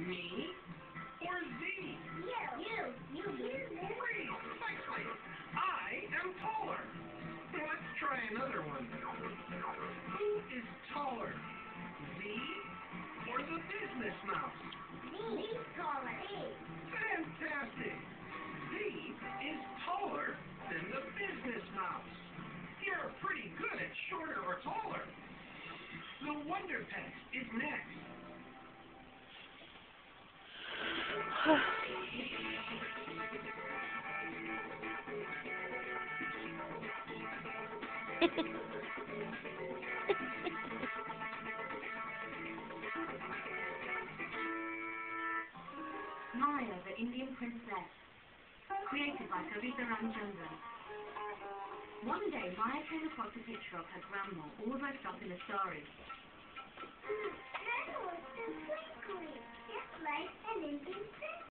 Me or Z? You. Wait, I am taller. Let's try another one. Who is taller, Z or the business mouse? He's taller. Fantastic! Z is taller than the business mouse. You're pretty good at shorter or taller. The Wonder Pet is next. Maya, the Indian princess, created by Kavita Ramchandran. One day, Maya came across a picture of her grandma all dressed up in a sari. That was so quickly, just like an Indian princess.